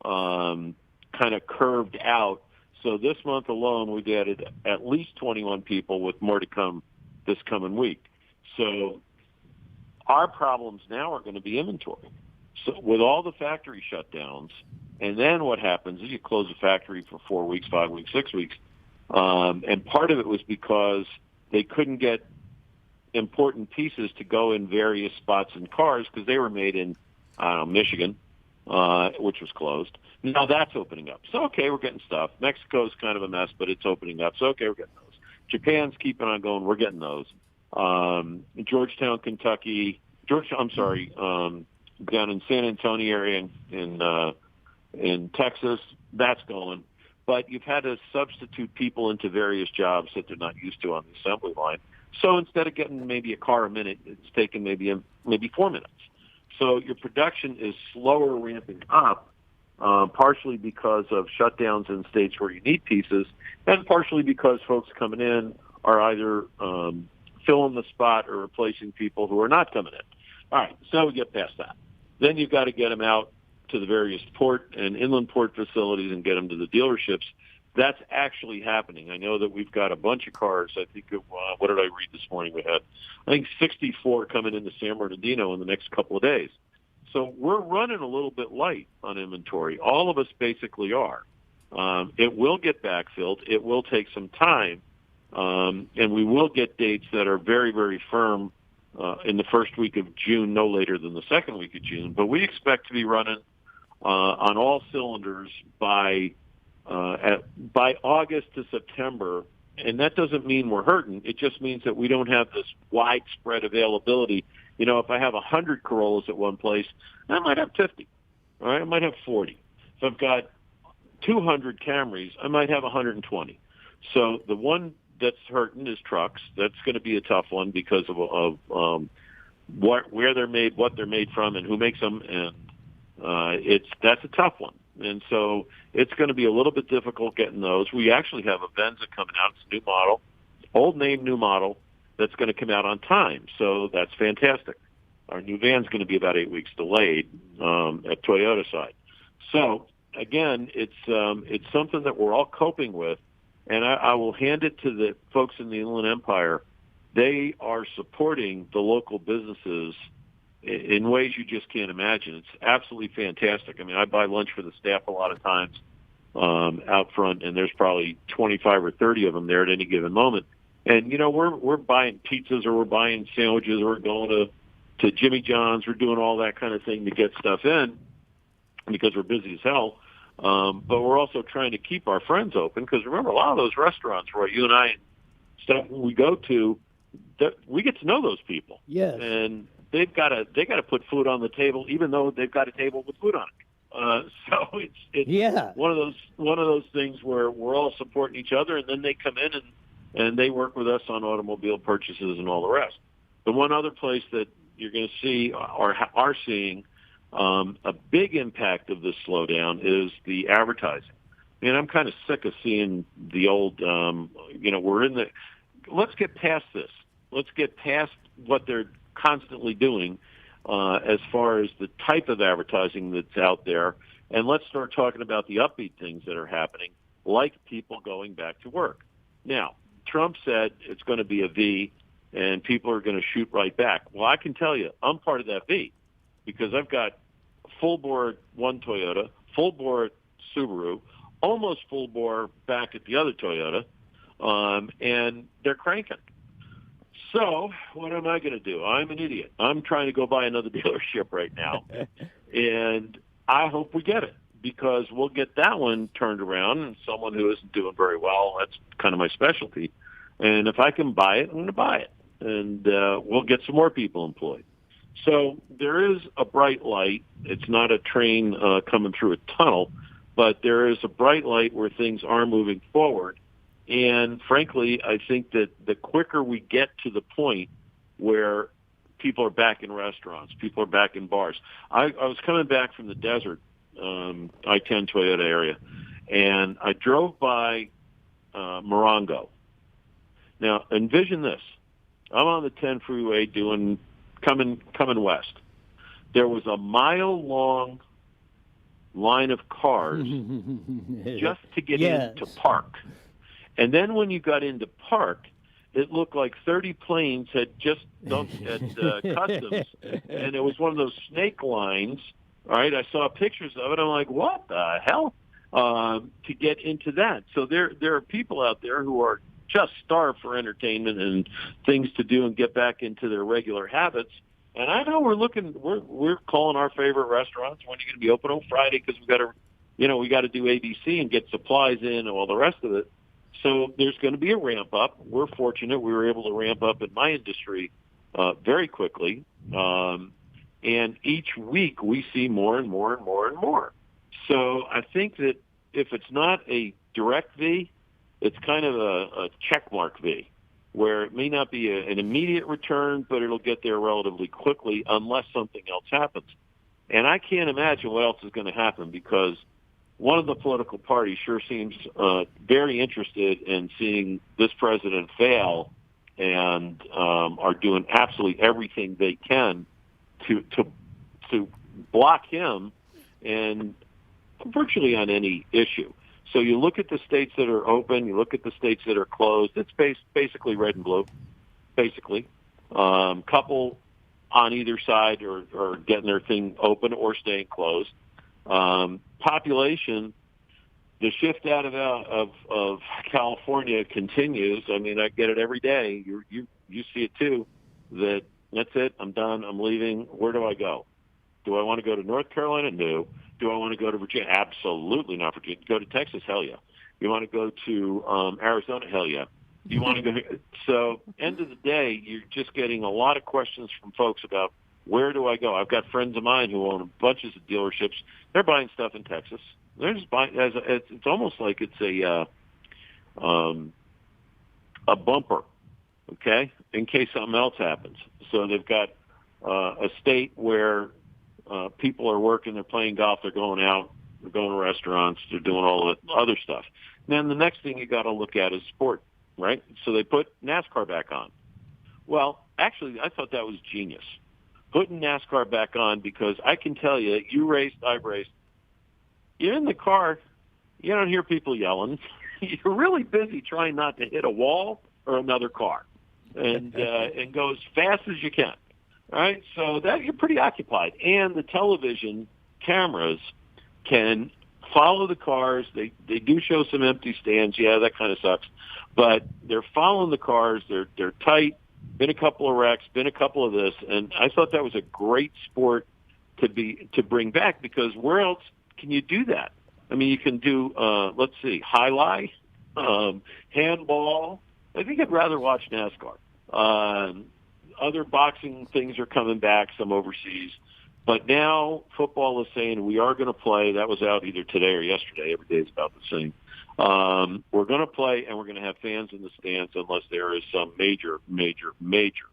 Speaker 8: kind of curved out. So this month alone, we've added at least 21 people, with more to come this coming week. So our problems now are going to be inventory. So with all the factory shutdowns, and then what happens is you close the factory for 4 weeks, 5 weeks, 6 weeks. And part of it was because they couldn't get important pieces to go in various spots in cars because they were made in, Michigan, which was closed. Now that's opening up. So, okay, we're getting stuff. Mexico's kind of a mess, but it's opening up. So, okay, we're getting those. Japan's keeping on going. We're getting those. Georgetown, Kentucky, down in San Antonio area in Texas, that's going. But you've had to substitute people into various jobs that they're not used to on the assembly line. So instead of getting maybe a car a minute, it's taken maybe 4 minutes. So your production is slower ramping up, partially because of shutdowns in states where you need pieces, and partially because folks coming in are either filling the spot or replacing people who are not coming in. All right, so we get past that. Then you've got to get them out to the various port and inland port facilities and get them to the dealerships. That's actually happening. I know that we've got a bunch of cars. I think, what did I read this morning? We had, I think, 64 coming into San Bernardino in the next couple of days. So we're running a little bit light on inventory. All of us basically are. It will get backfilled. It will take some time. And we will get dates that are very, very firm in the first week of June, no later than the second week of June. But we expect to be running on all cylinders by August to September. And that doesn't mean we're hurting. It just means that we don't have this widespread availability. You know, if I have 100 Corollas at one place, I might have 50. All right, I might have 40. If I've got 200 Camrys, I might have 120. So the one that's hurting is trucks. That's going to be a tough one because of where they're made, what they're made from, and who makes them. And that's a tough one. And so it's going to be a little bit difficult getting those. We actually have a Venza coming out. It's a new model, old name, new model, that's going to come out on time. So that's fantastic. Our new van's going to be about 8 weeks delayed at Toyota side. So again, it's something that we're all coping with, and I will hand it to the folks in the Inland Empire. They are supporting the local businesses in ways you just can't imagine. It's absolutely fantastic. I mean, I buy lunch for the staff a lot of times out front, and there's probably 25 or 30 of them there at any given moment. And we're buying pizzas, or we're buying sandwiches, or we're going to Jimmy John's. We're doing all that kind of thing to get stuff in because we're busy as hell. But we're also trying to keep our friends open, because remember, a lot of those restaurants, Roy, you and I and stuff we go to, that we get to know those people.
Speaker 2: Yes.
Speaker 8: And they got to put food on the table, even though they've got a table with food on it. So it's one of those things where we're all supporting each other, and then they come in and they work with us on automobile purchases and all the rest. The one other place that you're going to see or are seeing a big impact of this slowdown is the advertising. And I'm kind of sick of seeing the old, let's get past this. Let's get past what they're constantly doing as far as the type of advertising that's out there, and let's start talking about the upbeat things that are happening, like people going back to work. Now, Trump said it's going to be a V, and people are going to shoot right back. Well, I can tell you, I'm part of that V, because I've got full bore one Toyota, full bore Subaru, almost full bore back at the other Toyota, and they're cranking. So what am I going to do? I'm an idiot. I'm trying to go buy another dealership right now, and I hope we get it, because we'll get that one turned around, and someone who isn't doing very well, that's kind of my specialty. And if I can buy it, I'm going to buy it, and we'll get some more people employed. So there is a bright light. It's not a train coming through a tunnel, but there is a bright light where things are moving forward. And frankly, I think that the quicker we get to the point where people are back in restaurants, people are back in bars. I was coming back from the desert, I-10 Toyota area, and I drove by Morongo. Now, envision this. I'm on the 10 freeway coming west. There was a mile-long line of cars just to get into park. And then when you got into park, it looked like 30 planes had just dumped at customs, and it was one of those snake lines. All right, I saw pictures of it. I'm like, what the hell? To get into that. So there are people out there who are just starved for entertainment and things to do and get back into their regular habits. And I know we're calling our favorite restaurants. When are you going to be open? On Friday, because we got to do ABC and get supplies in and all the rest of it. So there's going to be a ramp up. We're fortunate we were able to ramp up in my industry very quickly. And each week we see more and more and more and more. So I think that if it's not a direct V, it's kind of a checkmark V, where it may not be an immediate return, but it'll get there relatively quickly unless something else happens. And I can't imagine what else is going to happen, because one of the political parties sure seems very interested in seeing this president fail, and are doing absolutely everything they can to block him, and virtually on any issue. So you look at the states that are open, you look at the states that are closed. It's basically red and blue, basically. Couple on either side are getting their thing open or staying closed. Population, the shift out of California continues. I mean, I get it every day. You see it too. That's it. I'm done. I'm leaving. Where do I go? Do I want to go to North Carolina? No. Do I want to go to Virginia? Absolutely not Virginia. Go to Texas? Hell yeah. You want to go to Arizona? Hell yeah. You want to go? So, end of the day, you're just getting a lot of questions from folks about where do I go. I've got friends of mine who own bunches of dealerships. They're buying stuff in Texas. They're just buying. It's almost like it's a bumper, okay, in case something else happens. So they've got a state where people are working, they're playing golf, they're going out, they're going to restaurants, they're doing all the other stuff. And then the next thing you got to look at is sport, right? So they put NASCAR back on. Well, actually, I thought that was genius, putting NASCAR back on, because I can tell you, you raced, I've raced. you're in the car, you don't hear people yelling. You're really busy trying not to hit a wall or another car, and go as fast as you can. All right, so that you're pretty occupied, and the television cameras can follow the cars. They do show some empty stands. Yeah, that kind of sucks, but they're following the cars. They're tight. Been a couple of wrecks. Been a couple of this, and I thought that was a great sport to bring back, because where else can you do that? I mean, you can do let's see, highlight, handball. I think I'd rather watch NASCAR. Other boxing things are coming back, some overseas. But now football is saying we are going to play. That was out either today or yesterday. Every day is about the same. We're going to play, and we're going to have fans in the stands unless there is some major, major, major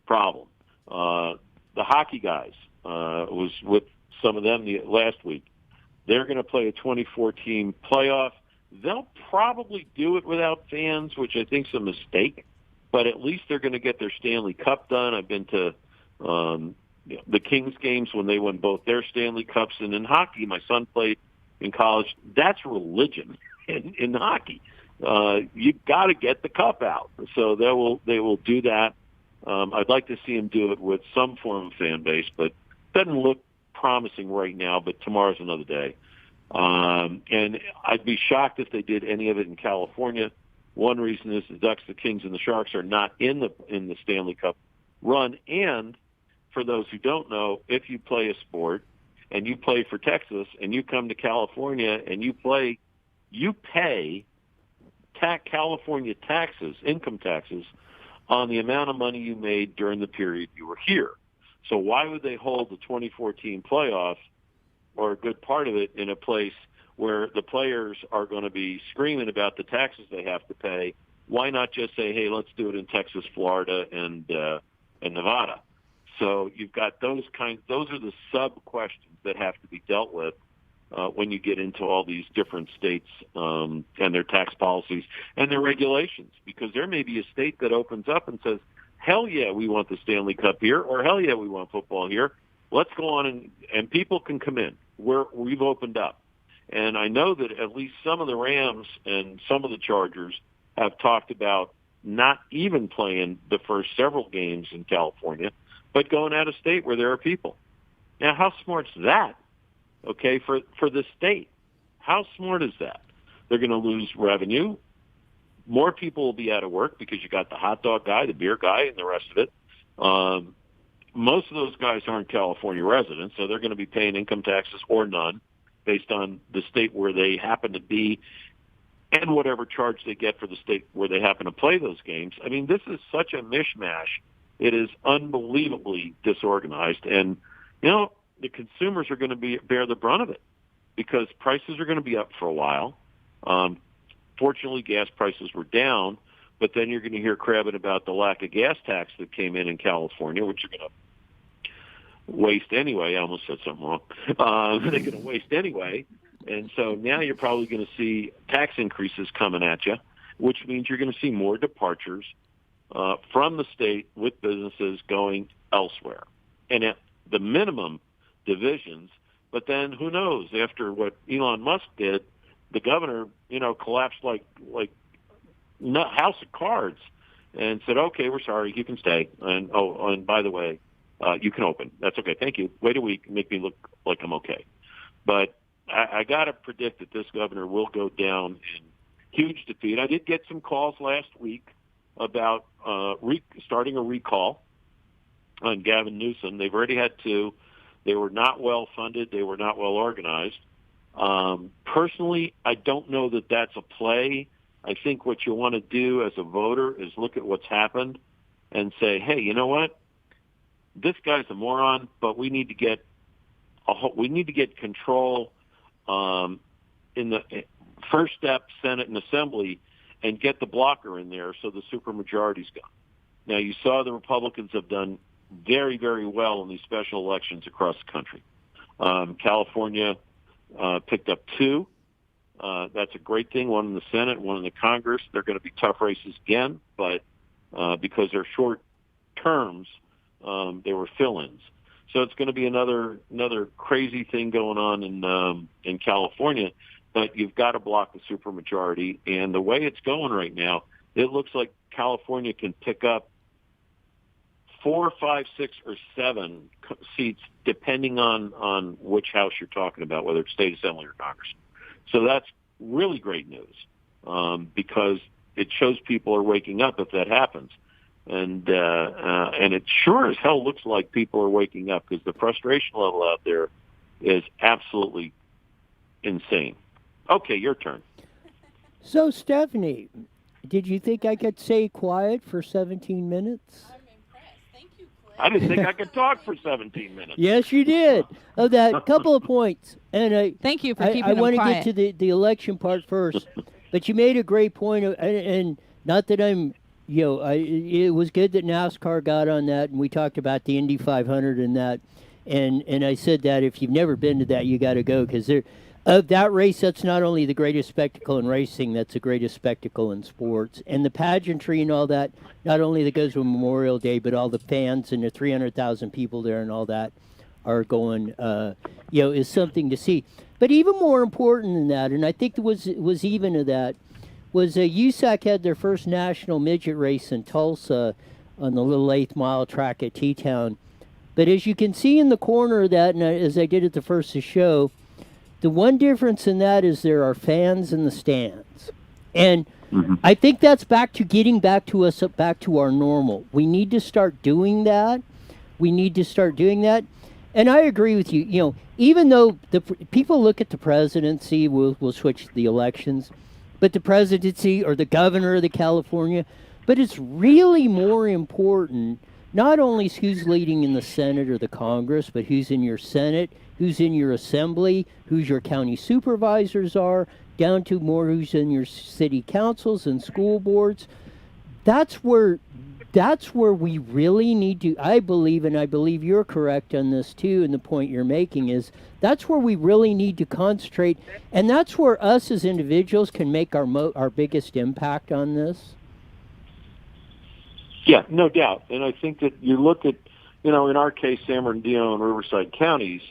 Speaker 8: problem. The hockey guys was with some of them last week. They're going to play a 24-team playoff. They'll probably do it without fans, which I think is a mistake. But at least they're going to get their Stanley Cup done. I've been to the Kings games when they won both their Stanley Cups. And in hockey, my son played in college. That's religion in hockey. You've got to get the cup out. So they will do that. I'd like to see them do it with some form of fan base, but it doesn't look promising right now, but tomorrow's another day. And I'd be shocked if they did any of it in California. One reason is the Ducks, the Kings, and the Sharks are not in the Stanley Cup run. And for those who don't know, if you play a sport and you play for Texas and you come to California and you play, you pay California taxes, income taxes, on the amount of money you made during the period you were here. So why would they hold the 2014 playoffs, or a good part of it, in a place where the players are going to be screaming about the taxes they have to pay? Why not just say, hey, let's do it in Texas, Florida, and Nevada? So you've got those are the sub-questions that have to be dealt with when you get into all these different states and their tax policies and their regulations, because there may be a state that opens up and says, hell yeah, we want the Stanley Cup here, or hell yeah, we want football here. Let's go on and people can come in. We've opened up. And I know that at least some of the Rams and some of the Chargers have talked about not even playing the first several games in California, but going out of state where there are people. Now, how smart's that? Okay, for the state. How smart is that? They're going to lose revenue. More people will be out of work because you got the hot dog guy, the beer guy, and the rest of it. Most of those guys aren't California residents, so they're going to be paying income taxes or none based on the state where they happen to be and whatever charge they get for the state where they happen to play those games. I mean, this is such a mishmash. It is unbelievably disorganized. And, the consumers are going to bear the brunt of it because prices are going to be up for a while. Fortunately, gas prices were down, but then you're going to hear crabbing about the lack of gas tax that came in California, which you're going to waste anyway. I almost said something wrong. They're going to waste anyway. And so now you're probably going to see tax increases coming at you, which means you're going to see more departures from the state with businesses going elsewhere. And at the minimum, divisions. But then who knows? After what Elon Musk did, the governor, collapsed like house of cards and said, okay, we're sorry, you can stay. And by the way, you can open. That's okay. Thank you. Wait a week, make me look like I'm okay. But I got to predict that this governor will go down in huge defeat. I did get some calls last week about starting a recall on Gavin Newsom. They've already had two. They were not well funded. They were not well organized. Personally, I don't know that that's a play. I think what you want to do as a voter is look at what's happened and say, hey, you know what? This guy's a moron, but we need to get control in the first step, Senate and Assembly, and get the blocker in there so the supermajority's gone. Now, you saw the Republicans have done very, very well in these special elections across the country. California picked up two. That's a great thing, one in the Senate, one in the Congress. They're going to be tough races again, but because they're short terms, they were fill-ins. So it's going to be another crazy thing going on in California. But you've got to block the supermajority, and the way it's going right now, it looks like California can pick up 4, 5, 6, or 7 seats, depending on which house you're talking about, whether it's state assembly or Congress. So that's really great news, because it shows people are waking up if that happens. And it sure as hell looks like people are waking up, because the frustration level out there is absolutely insane. Okay, your turn.
Speaker 2: So, Stephanie, did you think I could stay quiet for 17 minutes?
Speaker 1: I'm impressed. Thank you, Cliff.
Speaker 8: I didn't think I could talk for 17 minutes.
Speaker 2: Yes, you did. Of that, couple of points. And
Speaker 1: Thank you for
Speaker 2: I
Speaker 1: keeping
Speaker 2: want
Speaker 1: them
Speaker 2: to
Speaker 1: quiet.
Speaker 2: get to the election part first. But you made a great point, and not that I'm, it was good that NASCAR got on that, and we talked about the Indy 500 and that. And I said that if you've never been to that, you got to go, because that race, that's not only the greatest spectacle in racing, that's the greatest spectacle in sports. And the pageantry and all that, not only that goes with Memorial Day, but all the fans and the 300,000 people there and all that are going, is something to see. But even more important than that, and I think it was even to that, was USAC had their first national midget race in Tulsa on the little 8th mile track at T-Town. But as you can see in the corner of that, and as I did at the first of the show, the one difference in that is there are fans in the stands. And I think that's back to our normal. We need to start doing that. And I agree with you. Even though the people look at the presidency, we'll switch the elections, but the presidency or the governor of the California, but it's really more important not only who's leading in the Senate or the Congress, but who's in your Senate, who's in your assembly, who's your county supervisors are, down to more who's in your city councils and school boards. That's where we really need to, I believe, and I believe you're correct on this too, and the point you're making is that's where we really need to concentrate, and that's where us as individuals can make our biggest impact on this.
Speaker 8: Yeah, no doubt. And I think that you look at, in our case, San Bernardino and Riverside counties,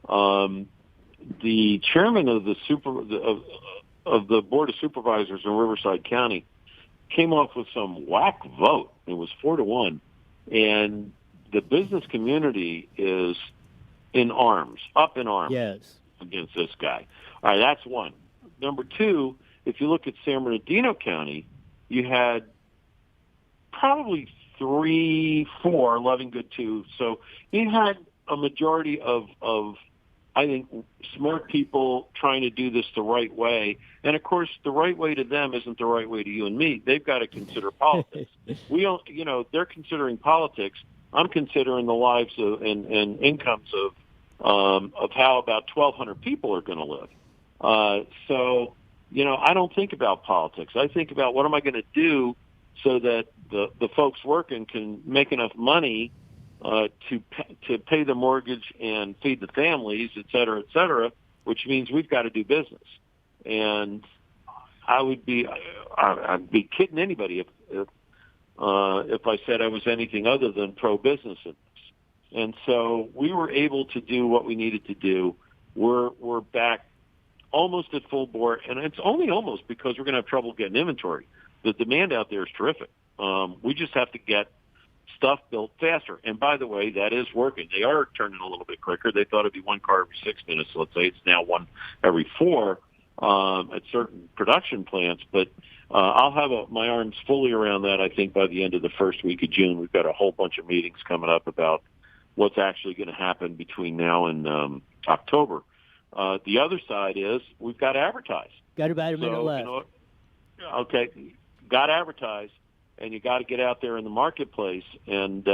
Speaker 8: the chairman of the Board of Supervisors in Riverside County came off with some whack vote. It was 4-1. And the business community is up in arms against this guy. All right, that's one. Number two, if you look at San Bernardino County, you had probably 3, 4, Loving Good 2. So you had a majority of I think, smart people trying to do this the right way. And, of course, the right way to them isn't the right way to you and me. They've got to consider politics. They're considering politics. I'm considering the lives and incomes of how about 1,200 people are going to live. So, I don't think about politics. I think about what am I going to do so that the folks working can make enough money to pay the mortgage and feed the families, et cetera, which means we've got to do business. And I'd be kidding anybody if I said I was anything other than pro-business in this. And so we were able to do what we needed to do. We're back almost at full bore, and it's only almost because we're going to have trouble getting inventory. The demand out there is terrific. We just have to get stuff built faster. And by the way, that is working. They are turning a little bit quicker. They thought it'd be one car every 6 minutes. Let's say it's now one every 4 at certain production plants. But I'll have my arms fully around that, I think, by the end of the first week of June. We've got a whole bunch of meetings coming up about what's actually going to happen between now and October. The other side is we've got to advertise.
Speaker 2: Got about a minute left.
Speaker 8: Okay, got to advertise. And you got to get out there in the marketplace. And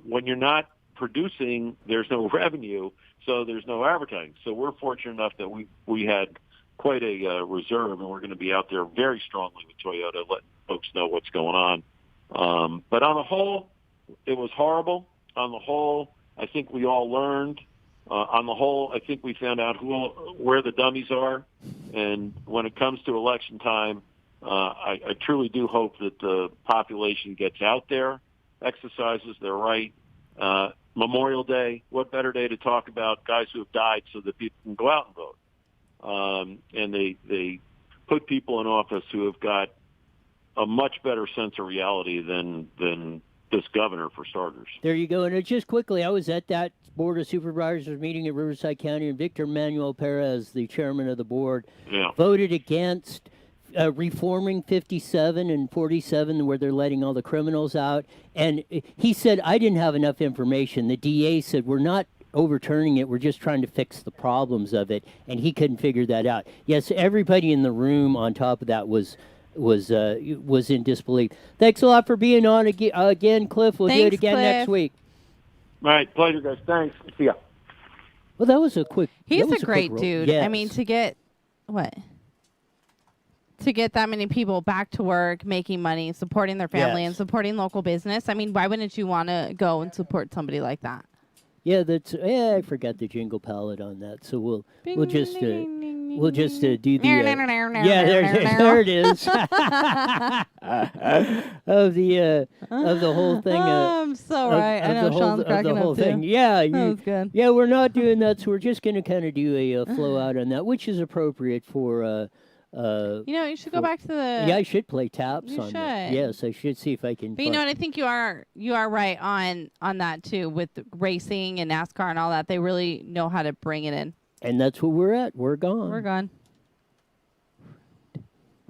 Speaker 8: when you're not producing, there's no revenue, so there's no advertising. So we're fortunate enough that we had quite a reserve, and we're going to be out there very strongly with Toyota, letting folks know what's going on. But on the whole, it was horrible. On the whole, I think we all learned. On the whole, I think we found out where the dummies are. And when it comes to election time, I truly do hope that the population gets out there, exercises their right. Memorial Day, what better day to talk about guys who have died so that people can go out and vote? And they put people in office who have got a much better sense of reality than this governor, for starters.
Speaker 2: There you go. And just quickly, I was at that Board of Supervisors meeting at Riverside County, and Victor Manuel Perez, the chairman of the board, voted against reforming 57 and 47, where they're letting all the criminals out. And he said, I didn't have enough information. The DA said, we're not overturning it. We're just trying to fix the problems of it. And he couldn't figure that out. Yes, everybody in the room on top of that was in disbelief. Thanks a lot for being on again, Cliff. We'll do it again next week.
Speaker 8: All right, pleasure, guys. Thanks. See ya.
Speaker 2: Well, that was a quick.
Speaker 1: He's a great dude.
Speaker 2: Yes.
Speaker 1: I mean, to get that many people back to work, making money, supporting their family, and supporting local business. I mean, why wouldn't you want to go and support somebody like that?
Speaker 2: Yeah, I forgot the jingle palette on that, so we'll just do the there it is of the whole thing.
Speaker 1: I'm so right. I know Sean's cracking up too.
Speaker 2: Yeah,
Speaker 1: that was good.
Speaker 2: Yeah, we're not doing that, so we're just going to kind of do a flow out on that, which is appropriate for.
Speaker 1: You should go back to the.
Speaker 2: Yeah, I should play taps on that.
Speaker 1: should.
Speaker 2: Yes, I should see if I can.
Speaker 1: But you know what? I think you are right on that too, with racing and NASCAR and all that. They really know how to bring it in.
Speaker 2: And that's where we're at. We're gone.
Speaker 1: We're gone.